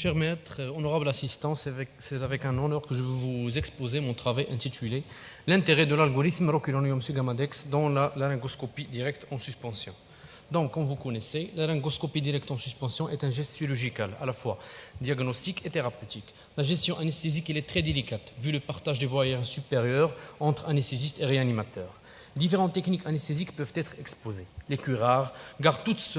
Cher maître, honorable assistant, c'est avec un honneur que je vais vous exposer mon travail intitulé L'intérêt de l'algorithme Roculonium-Sugamadex dans la laryngoscopie directe en suspension. Donc, comme vous connaissez, la laryngoscopie directe en suspension est un geste chirurgical, à la fois diagnostique et thérapeutique. La gestion anesthésique elle est très délicate, vu le partage des voies aériennes supérieures entre anesthésiste et réanimateur. Différentes techniques anesthésiques peuvent être exposées. Les curares gardent toutes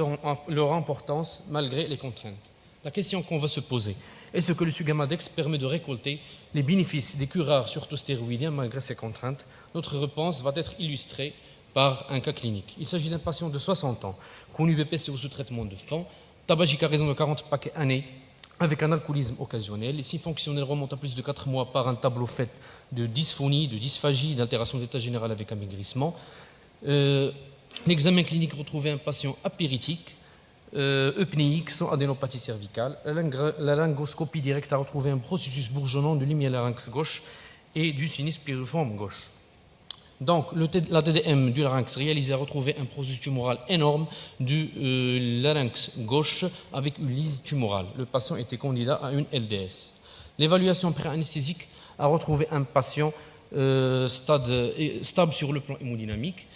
leur importance malgré les contraintes. La question qu'on va se poser, est-ce que le Sugamadex permet de récolter les bénéfices des curares, surtout stéroïdiens, malgré ces contraintes? Notre réponse va être illustrée par un cas clinique. Il s'agit d'un patient de 60 ans, connu BPCO sous traitement de fond, tabagique à raison de 40 paquets année, avec un alcoolisme occasionnel. Les signes fonctionnels remontent à plus de 4 mois par un tableau fait de dysphonie, de dysphagie, d'altération d'état général avec amaigrissement. L'examen clinique retrouvait un patient apéritique, eupnéique, sans adénopathie cervicale. La laryngoscopie directe a retrouvé un processus bourgeonnant de l'hémialarynx gauche et du sinus piriforme gauche. Donc, la TDM du larynx réalisé a retrouvé un processus tumoral énorme du larynx gauche avec une lyse tumorale. Le patient était candidat à une LDS. L'évaluation pré-anesthésique a retrouvé un patient stable sur le plan hémodynamique,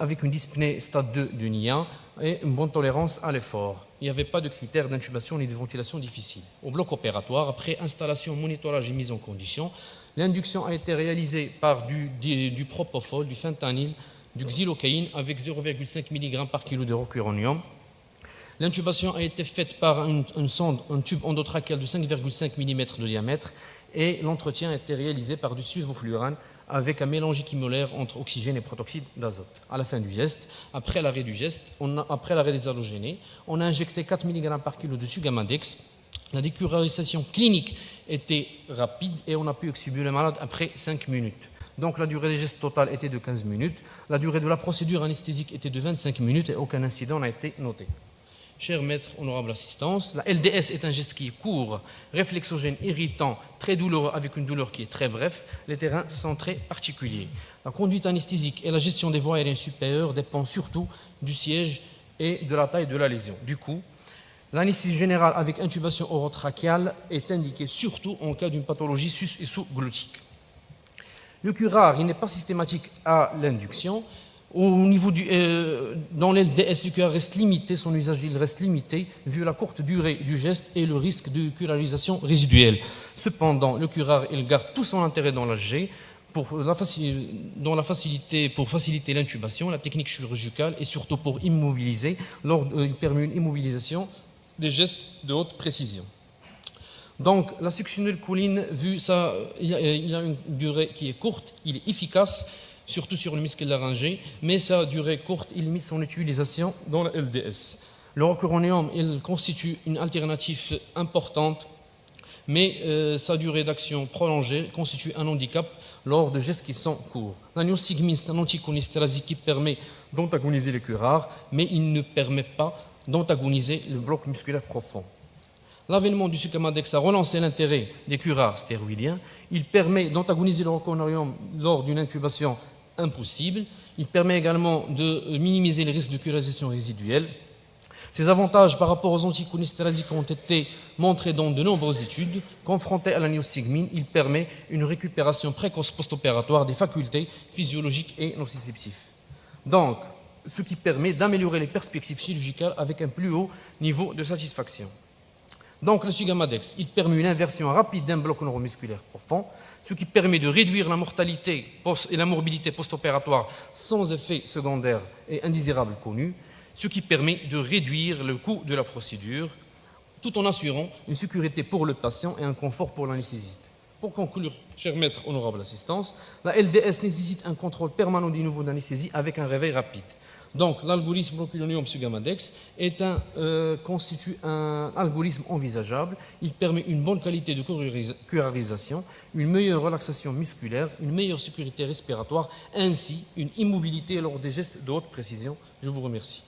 avec une dyspnée stade 2 de NIA et une bonne tolérance à l'effort. Il n'y avait pas de critères d'intubation ni de ventilation difficile. Au bloc opératoire, après installation, monitorage et mise en condition, l'induction a été réalisée par du propofol, du fentanyl, du xylocaïne avec 0,5 mg par kilo de rocuronium. L'intubation a été faite par une sonde, un tube endotrachéal de 5,5 mm de diamètre et l'entretien a été réalisé par du sulfofluorane avec un mélange équimolaire entre oxygène et protoxyde d'azote. À la fin du geste, après l'arrêt du geste, après l'arrêt des halogénés, on a injecté 4 mg par kilo de Sugamadex. La décurarisation clinique était rapide et on a pu extuber le malade après 5 minutes. Donc la durée des gestes totale était de 15 minutes. La durée de la procédure anesthésique était de 25 minutes et aucun incident n'a été noté. Cher maître, honorable assistance, la LDS est un geste qui est court, réflexogène, irritant, très douloureux avec une douleur qui est très brève. Les terrains sont très particuliers. La conduite anesthésique et la gestion des voies aériennes supérieures dépendent surtout du siège et de la taille de la lésion. Du coup, l'anesthésie générale avec intubation orotrachéale est indiquée surtout en cas d'une pathologie sus- et sous-glottique. Le curare, il n'est pas systématique à l'induction. Dans l'LDS, le curare reste limité, son usage il reste limité vu la courte durée du geste et le risque de curarisation résiduelle. Cependant, le curare il garde tout son intérêt dans l'AG pour faciliter l'intubation, la technique chirurgicale et surtout pour immobiliser, il permet une immobilisation des gestes de haute précision. Donc, la succinylcholine, il a une durée qui est courte, il est efficace, surtout sur le muscle laryngé, mais sa durée courte, il limite son utilisation dans la LDS. Le rocuronium, il constitue une alternative importante, mais sa durée d'action prolongée constitue un handicap lors de gestes qui sont courts. L'aniostigmine, c'est un anticholinestérasique qui permet d'antagoniser les curares, mais il ne permet pas d'antagoniser le bloc musculaire profond. L'avènement du Sugamadex a relancé l'intérêt des curares stéroïdiens. Il permet d'antagoniser le rocuronium lors d'une intubation impossible. Il permet également de minimiser les risques de curarisation résiduelle. Ces avantages par rapport aux anticholinestérasiques ont été montrés dans de nombreuses études. Confronté à l'aniostigmine, il permet une récupération précoce post-opératoire des facultés physiologiques et nociceptives. Donc, ce qui permet d'améliorer les perspectives chirurgicales avec un plus haut niveau de satisfaction. Donc le Sugamadex, il permet une inversion rapide d'un bloc neuromusculaire profond, ce qui permet de réduire la mortalité et la morbidité post-opératoire sans effet secondaire et indésirable connu, ce qui permet de réduire le coût de la procédure, tout en assurant une sécurité pour le patient et un confort pour l'anesthésiste. Pour conclure, cher maître, honorable assistance, la LDS nécessite un contrôle permanent du niveau d'anesthésie avec un réveil rapide. Donc, l'algorithme Roculonium-Sugamadex constitue un algorithme envisageable. Il permet une bonne qualité de curarisation, une meilleure relaxation musculaire, une meilleure sécurité respiratoire, ainsi une immobilité lors des gestes de haute précision. Je vous remercie.